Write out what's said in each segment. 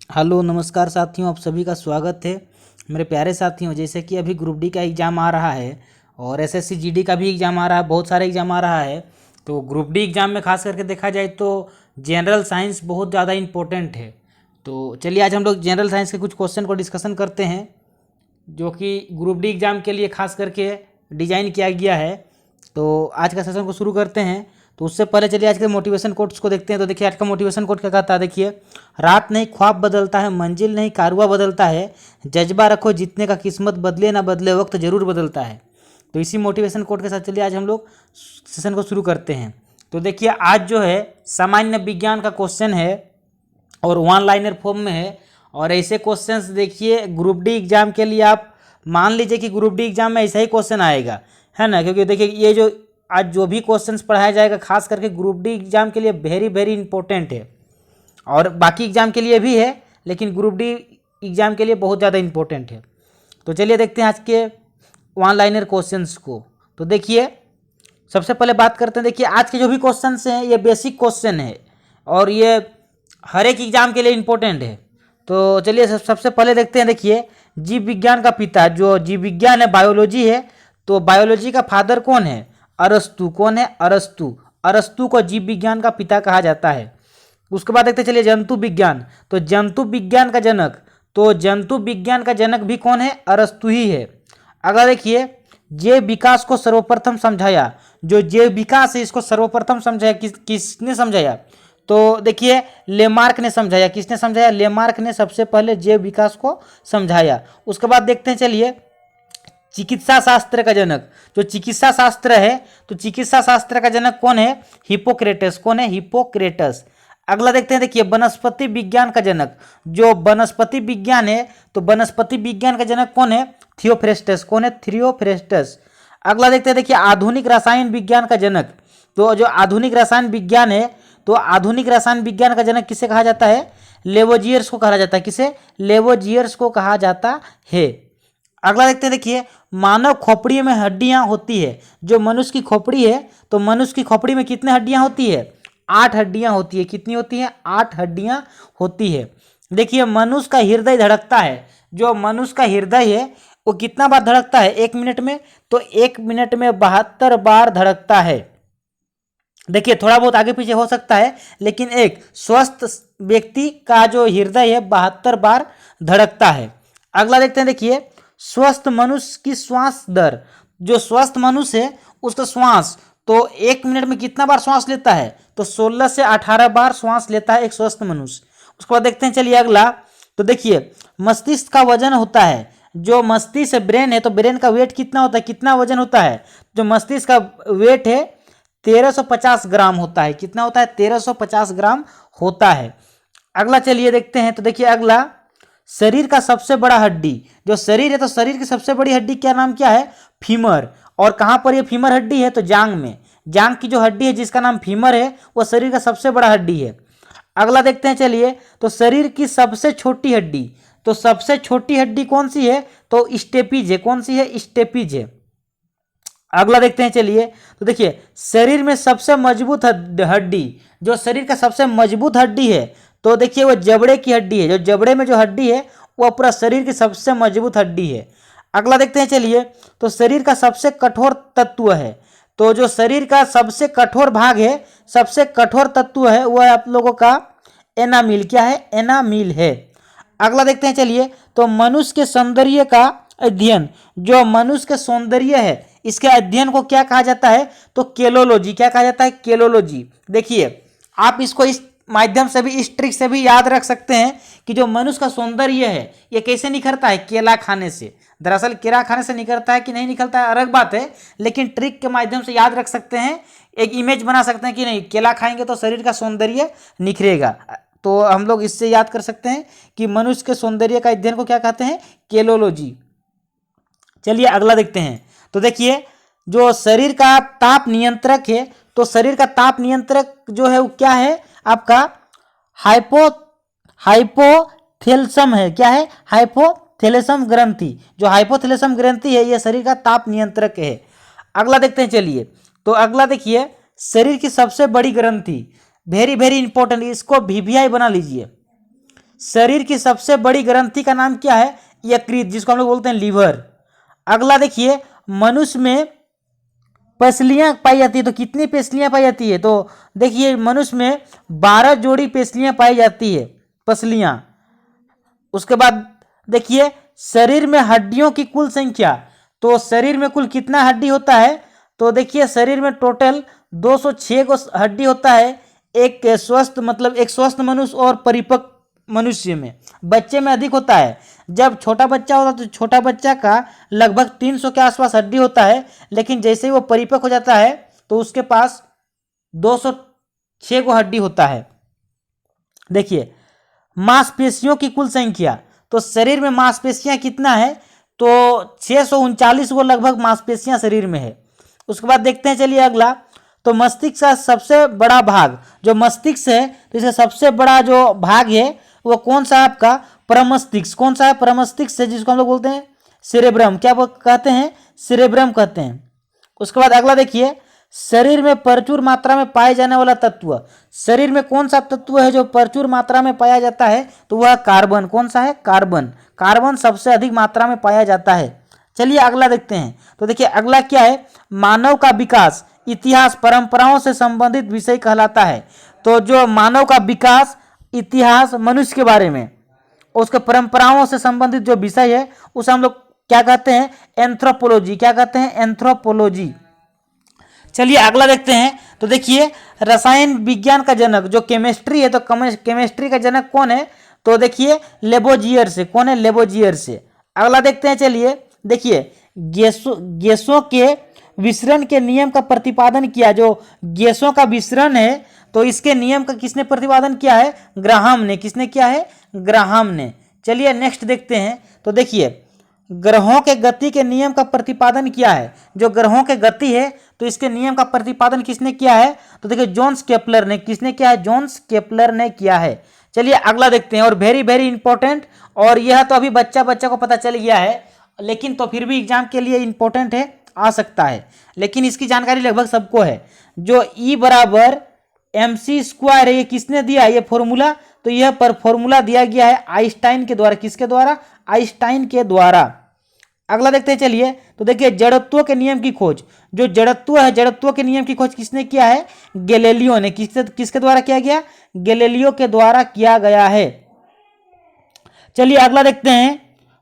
Hello नमस्कार साथियों, आप सभी का स्वागत है। मेरे प्यारे साथियों, जैसे कि अभी ग्रुप डी का एग्ज़ाम आ रहा है और एसएससी जीडी का भी एग्ज़ाम आ रहा है, बहुत सारे एग्ज़ाम आ रहा है। तो ग्रुप डी एग्ज़ाम में खास करके देखा जाए तो जनरल साइंस बहुत ज़्यादा इम्पोर्टेंट है। तो चलिए आज हम लोग जनरल साइंस के कुछ क्वेश्चन को डिस्कशन करते हैं, जो कि ग्रुप डी एग्ज़ाम के लिए खास करके डिज़ाइन किया गया है। तो आज का सेशन को शुरू करते हैं। तो उससे पहले चलिए आज के मोटिवेशन कोट्स को देखते हैं। तो देखिए आज का मोटिवेशन कोट क्या कहता है, देखिए, रात नहीं ख्वाब बदलता है, मंजिल नहीं कारवा बदलता है, जज्बा रखो जीतने का, किस्मत बदले ना बदले वक्त ज़रूर बदलता है। तो इसी मोटिवेशन कोट के साथ चलिए आज हम लोग सेशन को शुरू करते हैं। तो देखिए आज जो है सामान्य विज्ञान का क्वेश्चन है और वन लाइनर फॉर्म में है। और ऐसे क्वेश्चंस देखिए ग्रुप डी एग्ज़ाम के लिए आप मान लीजिए कि ग्रुप डी एग्ज़ाम में ऐसा ही क्वेश्चन आएगा, है ना, क्योंकि देखिए ये जो आज जो भी क्वेश्चंस पढ़ाया जाएगा खास करके ग्रुप डी एग्ज़ाम के लिए वेरी वेरी इंपॉर्टेंट है। और बाकी एग्ज़ाम के लिए भी है, लेकिन ग्रुप डी एग्ज़ाम के लिए बहुत ज़्यादा इंपॉर्टेंट है। तो चलिए देखते हैं आज के वन लाइनर क्वेश्चंस को। तो देखिए सबसे पहले बात करते हैं। देखिए आज के जो भी क्वेश्चंस हैं ये बेसिक क्वेश्चन है और ये हर एक एग्ज़ाम के लिए इम्पोर्टेंट है। तो चलिए सबसे पहले देखते हैं। देखिए जीव विज्ञान का पिता, जो जीव विज्ञान है बायोलॉजी है, तो बायोलॉजी का फादर कौन है? अरस्तु। कौन है? अरस्तु। अरस्तु को जीव विज्ञान का पिता कहा जाता है। उसके बाद देखते चलिए जंतु विज्ञान, तो जंतु विज्ञान का जनक, तो जंतु विज्ञान का जनक भी कौन है? अरस्तु ही है। अगला देखिए जैव विकास को सर्वप्रथम समझाया, जो जैव विकास है इसको सर्वप्रथम समझाया किसने समझाया? तो देखिए लेमार्क ने समझाया। किसने समझाया? लेमार्क ने सबसे पहले जैव विकास को समझाया। उसके बाद देखते हैं चलिए चिकित्सा शास्त्र का जनक, जो चिकित्सा शास्त्र है, तो चिकित्सा शास्त्र का जनक कौन है? हिप्पोक्रेटस। कौन है? हिप्पोक्रेटस। अगला देखते हैं। देखिए वनस्पति विज्ञान का जनक, जो वनस्पति विज्ञान है, तो वनस्पति विज्ञान का जनक कौन है? थियोफ्रेस्टस। कौन है? थियोफ्रेस्टस। अगला देखते हैं। देखिए आधुनिक रसायन विज्ञान का जनक, तो जो आधुनिक रसायन विज्ञान है, तो आधुनिक रसायन विज्ञान का जनक किसे कहा जाता है? लेवोजियर्स को कहा जाता है। किसे? लेवोजियर्स को कहा जाता है। अगला देखते हैं। देखिए मानव खोपड़ी में हड्डियां होती है, जो मनुष्य की खोपड़ी है, तो मनुष्य की खोपड़ी में कितने हड्डियां होती है? 8 हड्डियां होती है। कितनी होती है? 8 हड्डियां होती है। देखिए मनुष्य का हृदय धड़कता है, जो मनुष्य का हृदय है वो कितना बार धड़कता है 1 मिनट में? तो 1 मिनट में 72 बार धड़कता है। देखिए थोड़ा बहुत आगे पीछे हो सकता है, लेकिन एक स्वस्थ व्यक्ति का जो हृदय है 72 बार धड़कता है। अगला देखते हैं। देखिए स्वस्थ मनुष्य की श्वास दर, जो स्वस्थ मनुष्य है उसका श्वास, तो 1 मिनट में कितना बार श्वास लेता है? तो 16 से 18 बार श्वास लेता है एक स्वस्थ मनुष्य। उसके बाद देखते हैं चलिए अगला। तो देखिए मस्तिष्क का वजन होता है, जो मस्तिष्क ब्रेन है, तो ब्रेन का वेट कितना होता है? कितना वजन होता है? जो मस्तिष्क का वेट है 1350 ग्राम होता है। कितना होता है? 1350 ग्राम होता है। अगला चलिए देखते हैं। तो देखिए अगला शरीर का सबसे बड़ा हड्डी, जो शरीर है, तो शरीर की सबसे बड़ी हड्डी क्या नाम क्या है? फीमर। और कहाँ पर ये फीमर हड्डी है? तो जांग में। जांग की जो हड्डी है जिसका नाम फीमर है वो शरीर का सबसे बड़ा हड्डी है। अगला देखते हैं चलिए। तो शरीर की सबसे छोटी हड्डी, तो सबसे छोटी हड्डी कौन सी है? तो स्टेपीज है। कौन सी है? स्टेपीज है। अगला देखते हैं चलिए। तो देखिए शरीर में सबसे मजबूत हड्डी, जो शरीर का सबसे मजबूत हड्डी है, तो देखिए वो जबड़े की हड्डी है। जो जबड़े में जो हड्डी है वो पूरा शरीर की सबसे मजबूत हड्डी है। अगला देखते हैं चलिए। तो शरीर का सबसे कठोर तत्व है, तो जो शरीर का सबसे कठोर भाग है, सबसे कठोर तत्व है, वो है आप लोगों का एनामिल। क्या है? एनामिल है। अगला देखते हैं चलिए। तो मनुष्य के सौंदर्य का अध्ययन, जो मनुष्य के सौंदर्य है इसके अध्ययन को क्या कहा जाता है? तो केलोलॉजी। क्या कहा जाता है? केलोलॉजी। देखिए आप इसको इस माध्यम से भी, इस ट्रिक से भी याद रख सकते हैं कि जो मनुष्य का सौंदर्य है ये कैसे निखरता है? केला खाने से। दरअसल केला खाने से निखरता है कि नहीं निकलता है अलग बात है, लेकिन ट्रिक के माध्यम से याद रख सकते हैं, एक इमेज बना सकते हैं कि नहीं केला खाएंगे तो शरीर का सौंदर्य निखरेगा। तो हम लोग इससे याद कर सकते हैं कि मनुष्य के सौंदर्य का अध्ययन को क्या कहते हैं? केलोलॉजी। चलिए अगला देखते हैं। तो देखिए जो शरीर का ताप नियंत्रक है, तो शरीर का ताप नियंत्रक जो है वो क्या है? आपका हाइपोथैलेसम है। क्या है? हाइपोथैलेसम ग्रंथि। जो हाइपोथैलेसम ग्रंथि है ये शरीर का ताप नियंत्रक है। अगला देखते हैं चलिए। तो अगला देखिए शरीर की सबसे बड़ी ग्रंथि, वेरी वेरी इंपॉर्टेंट, इसको वीवीआई बना लीजिए। शरीर की सबसे बड़ी ग्रंथि का नाम क्या है? यकृत, जिसको हम लोग बोलते हैं लीवर। अगला देखिए, मनुष्य में पसलियां पाई जाती है, तो कितनी पेशलियां पाई जाती है? तो देखिए मनुष्य में 12 जोड़ी पेशलियां पाई जाती है, पसलियां। उसके बाद देखिए, शरीर में हड्डियों की कुल संख्या, तो शरीर में कुल कितना हड्डी होता है? तो देखिए शरीर में टोटल 206 को हड्डी होता है, एक स्वस्थ मतलब एक स्वस्थ मनुष्य और परिपक्व मनुष्य में। बच्चे में अधिक होता है, जब छोटा बच्चा होता है तो छोटा बच्चा का लगभग 300 के आसपास हड्डी होता है, लेकिन जैसे ही वो परिपक्व हो जाता है तो उसके पास 206 को हड्डी होता है। देखिए, मांसपेशियों की कुल संख्या, तो शरीर में मांसपेशियां कितना है? तो 639 वो लगभग मांसपेशियां शरीर में है। उसके बाद देखते हैं, चलिए अगला, तो मस्तिष्क का सबसे बड़ा भाग, जो मस्तिष्क है तो इसे सबसे बड़ा जो भाग है वो कौन सा है आपका? परमस्तिष्क। कौन सा है? परमस्तिष्क है, जिसको हम लोग बोलते हैं सेरेब्रम। क्या कहते हैं? सेरेब्रम कहते हैं। उसके बाद अगला देखिए, शरीर में प्रचुर मात्रा में पाए जाने वाला तत्व, शरीर में कौन सा तत्व है जो प्रचुर मात्रा में पाया जाता है? तो वह कार्बन। कौन सा है? कार्बन। कार्बन सबसे अधिक मात्रा में पाया जाता है। चलिए अगला देखते हैं, तो देखिए अगला क्या है? मानव का विकास, इतिहास, परंपराओं से संबंधित विषय कहलाता है। तो जो मानव का विकास, इतिहास, मनुष्य के बारे में, उसके परंपराओं से संबंधित जो विषय है उसे हम लोग क्या कहते हैं? एंथ्रोपोलॉजी। क्या कहते हैं? एंथ्रोपोलॉजी। चलिए अगला देखते हैं, तो देखिए रसायन विज्ञान का जनक जो केमिस्ट्री है, तो केमिस्ट्री का जनक कौन है? तो देखिए लेबोजियर से। कौन है? लेबोजियर से। अगला देखते हैं, चलिए देखिए, गैसों के विसरण के नियम का प्रतिपादन किया, जो गैसों का विसरण है तो इसके नियम का किसने प्रतिपादन किया है? ग्राहम ने। किसने किया है? ग्राहम ने। चलिए नेक्स्ट देखते हैं, तो देखिए ग्रहों के गति के नियम का प्रतिपादन किया है, जो ग्रहों के गति है तो इसके नियम का प्रतिपादन किसने किया है? तो देखिए जोन्स केपलर ने। किसने किया है? जोन्स केपलर ने किया है। चलिए अगला देखते हैं, और वेरी वेरी इंपॉर्टेंट, और यह तो अभी बच्चा को पता चल गया है, लेकिन तो फिर भी एग्जाम के लिए इंपॉर्टेंट है, आ सकता है, लेकिन इसकी जानकारी लगभग सबको है। जो E बराबर mc² है, ये किसने दिया ये फॉर्मूला? तो यह पर फॉर्मूला दिया गया है आइंस्टाइन के द्वारा। किसके द्वारा? आइंस्टाइन के द्वारा। अगला देखते हैं, चलिए, तो देखिए जड़त्व के नियम की खोज, जो जड़त्व है, जड़त्व के नियम की खोज किसने किया है? गैलीलियो ने। किसके द्वारा किया गया? गैलीलियो के द्वारा किया गया है। चलिए अगला देखते हैं,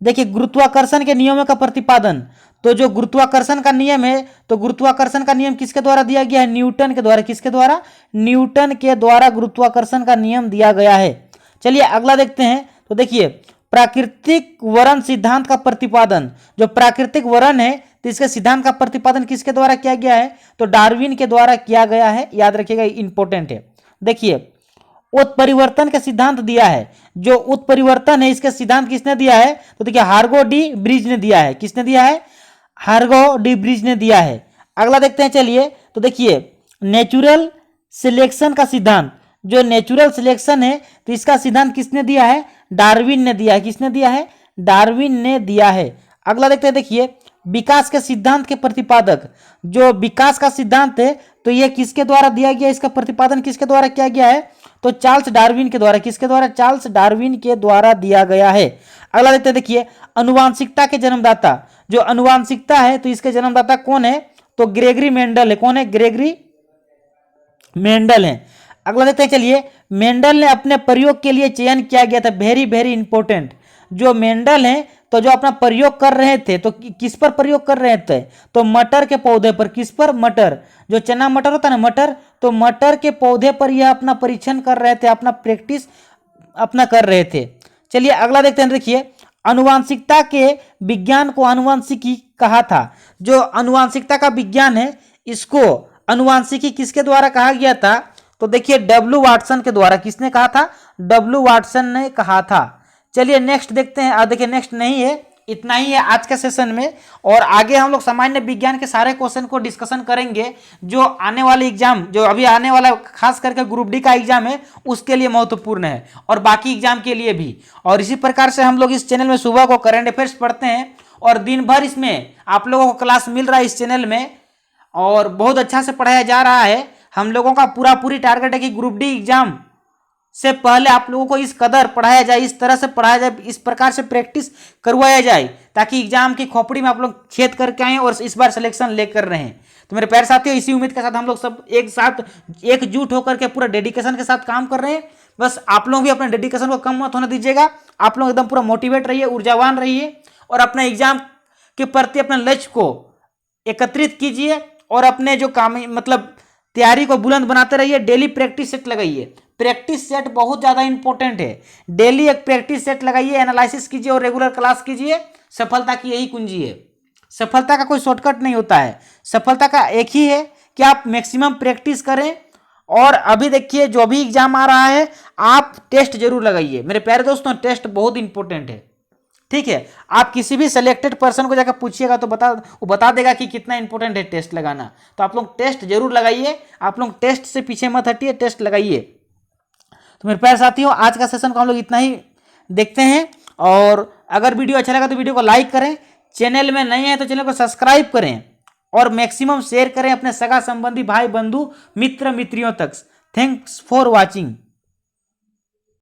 देखिए गुरुत्वाकर्षण के नियमों का प्रतिपादन, तो जो गुरुत्वाकर्षण का नियम है, तो गुरुत्वाकर्षण का नियम किसके द्वारा दिया गया है? न्यूटन के द्वारा। किसके द्वारा? न्यूटन के द्वारा गुरुत्वाकर्षण का नियम दिया गया है। चलिए अगला देखते हैं, तो देखिए प्राकृतिक वर्ण सिद्धांत का प्रतिपादन, जो प्राकृतिक वर्ण है तो इसके सिद्धांत का प्रतिपादन किसके द्वारा किया गया है? तो डार्विन के द्वारा किया गया है। याद रखिएगा, इंपॉर्टेंट है। देखिए उत्परिवर्तन का सिद्धांत दिया है, जो उत्परिवर्तन है इसका सिद्धांत किसने दिया है? तो देखिए हार्गो डी ब्रिज ने दिया है। किसने दिया है? हार्गो डी ब्रिज ने दिया है। अगला देखते हैं, चलिए, तो देखिए नेचुरल सिलेक्शन का सिद्धांत, जो नेचुरल सिलेक्शन है तो इसका सिद्धांत किसने दिया है? डार्विन ने दिया है। किसने दिया है? डार्विन ने दिया है। अगला देखते हैं, देखिए विकास के सिद्धांत के प्रतिपादक, जो विकास का सिद्धांत है तो यह किसके द्वारा दिया गया? इसका प्रतिपादन किसके द्वारा किया गया है? तो चार्ल्स डार्विन के द्वारा। किसके द्वारा? चार्ल्स डार्विन के द्वारा दिया गया है। अगला देखते हैं, देखिए अनुवांशिकता के जन्मदाता, जो अनुवांशिकता है तो इसके जन्मदाता कौन है? तो ग्रेगरी मेंडल है। कौन है? ग्रेगरी मेंडल है। अगला देखते हैं, चलिए मेंडल ने अपने प्रयोग के लिए चयन किया गया था, वेरी वेरी इंपॉर्टेंट। जो मेंडल है तो जो अपना प्रयोग कर रहे थे तो किस पर प्रयोग कर रहे थे? तो मटर के पौधे पर। किस पर? मटर, जो चना मटर होता है ना, मटर, तो मटर के पौधे पर यह अपना परीक्षण कर रहे थे, अपना प्रैक्टिस अपना कर रहे थे। चलिए अगला देखते हैं, देखिए अनुवांशिकता के विज्ञान को अनुवांशिकी कहा था। जो अनुवांशिकता का विज्ञान है इसको अनुवांशिकी किसके द्वारा कहा गया था? तो देखिए डब्ल्यू वाटसन के द्वारा। किसने कहा था? डब्ल्यू वाटसन ने कहा था। चलिए नेक्स्ट देखते हैं, देखिए नेक्स्ट नहीं है, इतना ही है आज के सेशन में, और आगे हम लोग सामान्य विज्ञान के सारे क्वेश्चन को डिस्कशन करेंगे जो आने वाले एग्जाम, जो अभी आने वाला खास करके ग्रुप डी का एग्जाम है उसके लिए महत्वपूर्ण है, और बाकी एग्जाम के लिए भी। और इसी प्रकार से हम लोग इस चैनल में सुबह को करंट अफेयर्स पढ़ते हैं और दिन भर इसमें आप लोगों को क्लास मिल रहा है इस चैनल में, और बहुत अच्छा से पढ़ाया जा रहा है। हम लोगों का पूरी टारगेट है कि ग्रुप डी एग्जाम से पहले आप लोगों को इस कदर पढ़ाया जाए, इस तरह से पढ़ाया जाए, इस प्रकार से प्रैक्टिस करवाया जाए ताकि एग्जाम की खोपड़ी में आप लोग छेद करके आए और इस बार सिलेक्शन लेकर रहें। तो मेरे प्यारे साथियों, इसी उम्मीद के साथ हम लोग सब एक साथ एकजुट होकर के पूरा डेडिकेशन के साथ काम कर रहे हैं। बस आप लोग भी अपने डेडिकेशन को कम मत होने दीजिएगा। आप लोग एकदम पूरा मोटिवेट रहिए, ऊर्जावान रहिए और अपने एग्जाम के प्रति अपने लक्ष्य को एकत्रित कीजिए और अपने जो काम मतलब तैयारी को बुलंद बनाते रहिए। डेली प्रैक्टिस सेट लगाइए। प्रैक्टिस सेट बहुत ज़्यादा इंपॉर्टेंट है। डेली एक प्रैक्टिस सेट लगाइए, एनालिसिस कीजिए और रेगुलर क्लास कीजिए। सफलता की यही कुंजी है। सफलता का कोई शॉर्टकट नहीं होता है। सफलता का एक ही है कि आप मैक्सिमम प्रैक्टिस करें। और अभी देखिए, जो भी एग्जाम आ रहा है, आप टेस्ट जरूर लगाइए मेरे प्यारे दोस्तों। टेस्ट बहुत इंपॉर्टेंट है, ठीक है। आप किसी भी सिलेक्टेड पर्सन को जाकर पूछिएगा तो वो बता देगा कि कितना इंपॉर्टेंट है टेस्ट लगाना। तो आप लोग टेस्ट जरूर लगाइए। आप लोग टेस्ट से पीछे मत हटिए, टेस्ट लगाइए। तो मेरे प्यारे साथियों, आज का सेशन को हम लोग इतना ही देखते हैं। और अगर वीडियो अच्छा लगा तो वीडियो को लाइक करें, चैनल में नए हैं तो चैनल को सब्सक्राइब करें और मैक्सिमम शेयर करें अपने सगा संबंधी, भाई बंधु, मित्र मित्रियों तक। Thanks for watching.